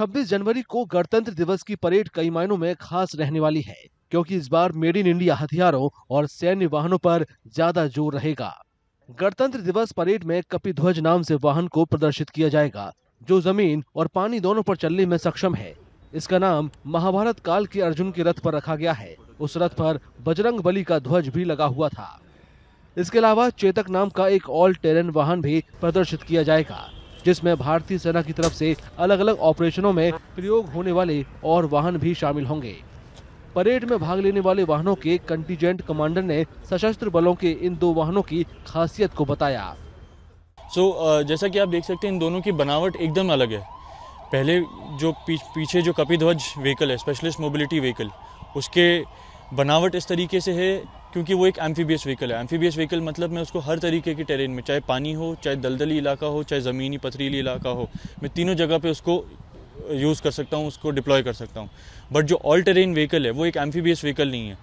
26 जनवरी को गणतंत्र दिवस की परेड कई मायनों में खास रहने वाली है, क्योंकि इस बार मेड इन इंडिया हथियारों और सैन्य वाहनों पर ज्यादा जोर रहेगा। गणतंत्र दिवस परेड में कपिध्वज नाम से वाहन को प्रदर्शित किया जाएगा, जो जमीन और पानी दोनों पर चलने में सक्षम है। इसका नाम महाभारत काल के अर्जुन के रथ पर रखा गया है। उस रथ पर बजरंग बली का ध्वज भी लगा हुआ था। इसके अलावा चेतक नाम का एक ऑल टेरेन वाहन भी प्रदर्शित किया जाएगा, जिसमें भारतीय सेना की तरफ से अलग अलग ऑपरेशनों में प्रयोग होने वाले और वाहन भी शामिल होंगे। परेड में भाग लेने वाले वाहनों के कंटीजेंट कमांडर ने सशस्त्र बलों के इन दो वाहनों की खासियत को बताया। जैसा कि आप देख सकते हैं, इन दोनों की बनावट एकदम अलग है। पहले जो पीछे जो कपिध्वज व्हीकल है, स्पेशलिस्ट मोबिलिटी व्हीकल, उसके बनावट इस तरीके से है क्योंकि वो एक एम्फीबियस व्हीकल है। एम्फीबियस व्हीकल मतलब मैं उसको हर तरीके के टेरेन में, चाहे पानी हो, चाहे दलदली इलाका हो, चाहे ज़मीनी पथरीली इलाका हो, मैं तीनों जगह पे उसको यूज़ कर सकता हूँ, उसको डिप्लॉय कर सकता हूँ। बट जो ऑल टेरेन व्हीकल है वो एक एम्फीबियस व्हीकल नहीं है,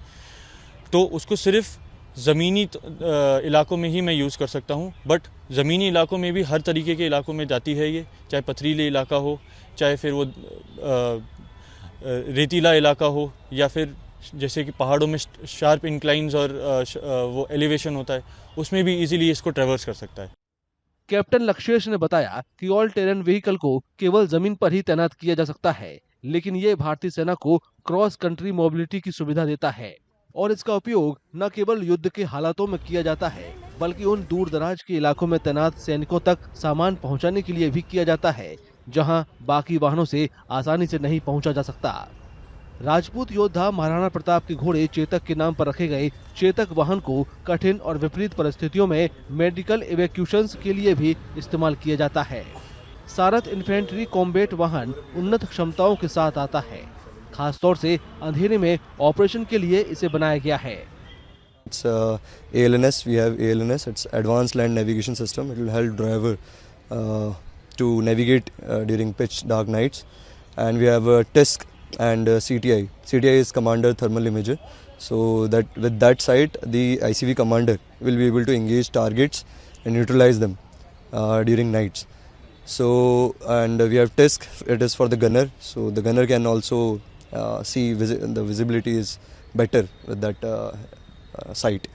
तो उसको सिर्फ ज़मीनी इलाकों में ही मैं यूज़ कर सकता हूँ। बट ज़मीनी इलाकों में भी हर तरीके के इलाकों में जाती है ये, चाहे पथरीली इलाका हो, चाहे फिर वो रेतीला इलाका हो, या फिर जैसे कि पहाड़ों में शार्प इंक्लाइंस और वो एलिवेशन होता है, उसमें भी इजीली इसको ट्रैवर्स कर सकता है। कैप्टन लक्षेश ने बताया कि ऑल टेरेन व्हीकल को केवल जमीन पर ही तैनात किया जा सकता है, लेकिन ये भारतीय सेना को क्रॉस कंट्री मोबिलिटी की सुविधा देता है और इसका उपयोग न केवल युद्ध के हालातों में किया जाता है, बल्कि उन दूर दराज के इलाकों में तैनात सैनिकों तक सामान पहुंचाने के लिए भी किया जाता है, जहां बाकी वाहनों से आसानी से नहीं पहुंचा जा सकता। राजपूत योद्धा महाराणा प्रताप के घोड़े चेतक के नाम पर रखे गए चेतक वाहन को कठिन और विपरीत परिस्थितियों में मेडिकल इवैक्यूएशंस के लिए भी इस्तेमाल किया जाता है। सारथ इन्फेंट्री कॉम्बैट वाहन उन्नत क्षमताओं के साथ आता है, खासतौर से अंधेरे में ऑपरेशन के लिए इसे बनाया गया है। It's ALNS. We have ALNS. It's Advanced Land Navigation System. It will help driver to navigate during pitch dark nights. And we have TISC and CTI. CTI is Commander Thermal Imager. So that with that sight, the ICV commander will be able to engage targets and neutralize them during nights. So and we have TISC. It is for the gunner. So the gunner can also see the visibility is better with that site.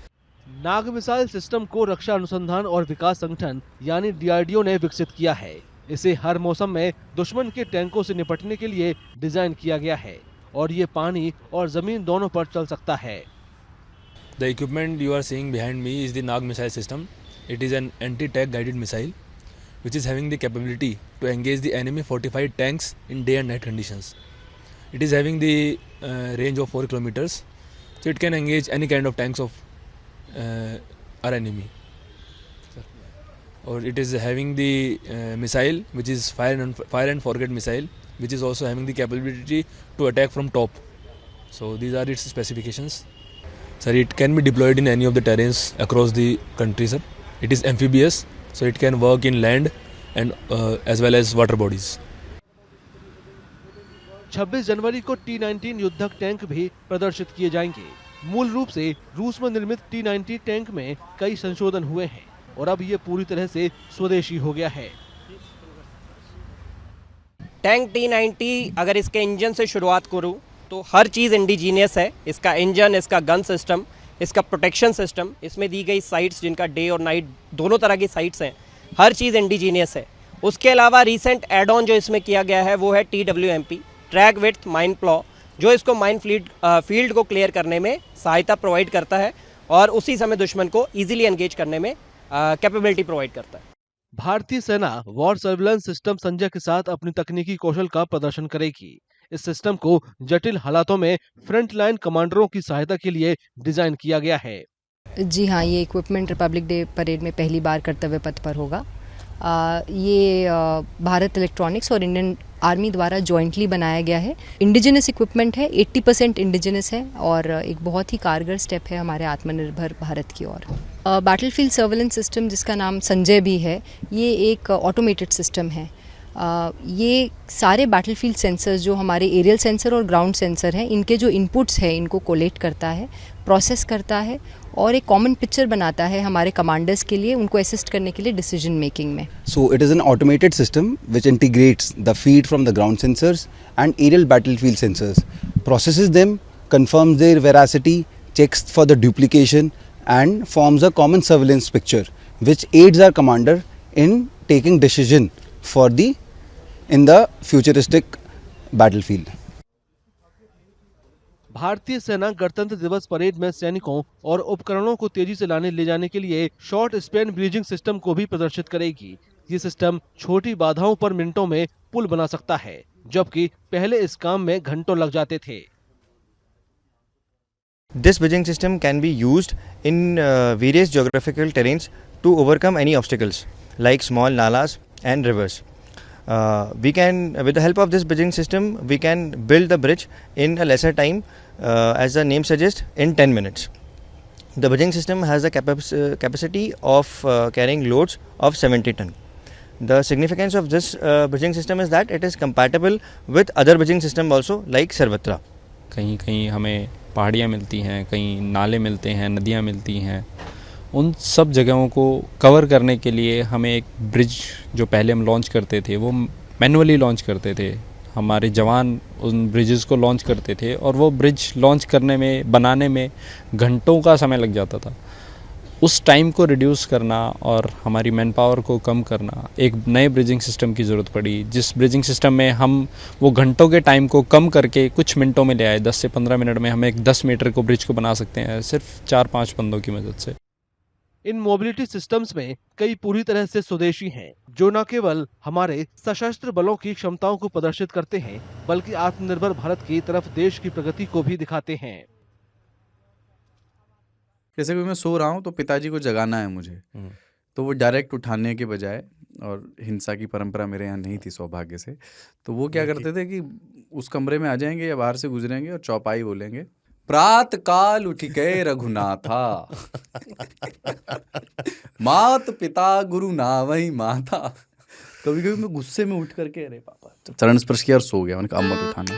Nag missile system को रक्षा अनुसंधान और विकास संगठन यानी DRDO ने विकसित किया है। इसे हर मौसम में दुश्मन के टैंकों से निपटने के लिए डिजाइन किया गया है और ये पानी और जमीन दोनों पर चल सकता है। The equipment you are seeing behind me is the Nag missile system. It is an anti-tank guided missile which is having the capability to engage the enemy fortified tanks in day and night conditions. It is having the range of 4 kilometers. So it can engage any kind of tanks of our enemy. Or it is having the missile which is fire and forget missile, which is also having the capability to attack from top. So these are its specifications. Sir, it can be deployed in any of the terrains across the country, sir. It is amphibious, so it can work in land and as well as water bodies. 26 जनवरी को T-19 युद्धक tank भी प्रदर्शित किए जाएंगे। मूल रूप से रूस में निर्मित T-90 टैंक में कई संशोधन हुए हैं और अब ये पूरी तरह से स्वदेशी हो गया है। टैंक T-90 अगर इसके इंजन से शुरुआत करूं तो हर चीज़ इंडिजीनियस है। इसका इंजन, इसका गन सिस्टम, इसका प्रोटेक्शन सिस्टम, इसमें दी गई साइट्स जिनका डे और नाइट दोनों तरह की साइट्स हैं, हर चीज़ इंडिजीनियस है। उसके अलावा रीसेंट एड ऑन जो इसमें किया गया है वो है TWMP, track width mine plough, जो इसको माइन फील्ड को क्लियर करने में सहायता प्रोवाइड करता है और उसी समय दुश्मन को इजीली एंगेज करने में कैपेबिलिटी प्रोवाइड करता है। भारतीय सेना वॉर सर्विलेंस सिस्टम संजय के साथ अपनी तकनीकी कौशल का प्रदर्शन करेगी। इस सिस्टम को जटिल हालातों में फ्रंट लाइन कमांडरों की सहायता के लिए डिजाइन किया गया है। जी हाँ, ये इक्विपमेंट रिपब्लिक डे परेड में पहली बार कर्तव्य पथ पर होगा। ये भारत इलेक्ट्रॉनिक्स और इंडियन आर्मी द्वारा जॉइंटली बनाया गया है। इंडिजिनस इक्विपमेंट है, 80% इंडिजिनस है और एक बहुत ही कारगर स्टेप है हमारे आत्मनिर्भर भारत की ओर। बैटलफील्ड सर्वेलेंस सिस्टम जिसका नाम संजय भी है, ये एक ऑटोमेटेड सिस्टम है। ये सारे बैटलफील्ड सेंसर्स जो हमारे एरियल सेंसर और ग्राउंड सेंसर हैं, इनके जो इनपुट्स है इनको कोलेक्ट करता है, प्रोसेस करता है और एक कॉमन पिक्चर बनाता है हमारे कमांडर्स के लिए, उनको असिस्ट करने के लिए डिसीजन मेकिंग में। So it is an automated system which integrates the feed from the ground sensors and aerial battlefield sensors, processes them, confirms their veracity, checks for the duplication and forms a common surveillance picture which aids our commander in taking decision for in the futuristic battlefield. भारतीय सेना गणतंत्र दिवस parade में सैनिकों और उपकरणों को तेजी से ले जाने के लिए शॉर्ट स्पैन ब्रिजिंग सिस्टम को भी प्रदर्शित करेगी। ये सिस्टम छोटी बाधाओं पर मिनटों में पुल बना सकता है, जबकि पहले इस काम में घंटों लग जाते थे। This bridging system can be used in various geographical terrains to overcome any obstacles like small nalas and rivers. We can, with the help of this bridging system, we can build the bridge in a lesser time, as the name suggests, in 10 minutes. The bridging system has the capacity of carrying loads of 70 ton. The significance of this bridging system is that it is compatible with other bridging system also like Sarvatra. कहीं कहीं हमें पहाड़ियाँ मिलती हैं, कहीं नाले मिलते हैं, नदियाँ मिलती हैं। उन सब जगहों को कवर करने के लिए हमें एक ब्रिज, जो पहले हम लॉन्च करते थे वो मैनुअली लॉन्च करते थे, हमारे जवान उन ब्रिजेस को लॉन्च करते थे और वो ब्रिज लॉन्च करने में, बनाने में घंटों का समय लग जाता था। उस टाइम को रिड्यूस करना और हमारी मैन पावर को कम करना, एक नए ब्रिजिंग सिस्टम की ज़रूरत पड़ी, जिस ब्रिजिंग सिस्टम में हम वो घंटों के टाइम को कम करके कुछ मिनटों में ले आए। 10 से 15 मिनट में हम एक 10 मीटर को ब्रिज को बना सकते हैं सिर्फ 4-5 बंदों की मदद से। इन मोबिलिटी सिस्टम्स में कई पूरी तरह से स्वदेशी हैं, जो न केवल हमारे सशस्त्र बलों की क्षमताओं को प्रदर्शित करते हैं, बल्कि आत्मनिर्भर भारत की तरफ देश की प्रगति को भी दिखाते हैं। जैसे कि मैं सो रहा हूँ तो पिताजी को जगाना है मुझे, तो वो डायरेक्ट उठाने के बजाय, और हिंसा की परंपरा मेरे यहाँ नहीं थी सौभाग्य से, तो वो क्या करते थे कि उस कमरे में आ जाएंगे या बाहर से गुजरेंगे और चौपाई बोलेंगे, प्रात काल उठ गए रघुनाथा, मात पिता गुरु नावही माता। कभी कभी मैं गुस्से में उठ करके, अरे पापा, चरण स्पर्श किया और सो गया। मैंने कहा अब मत उठाना।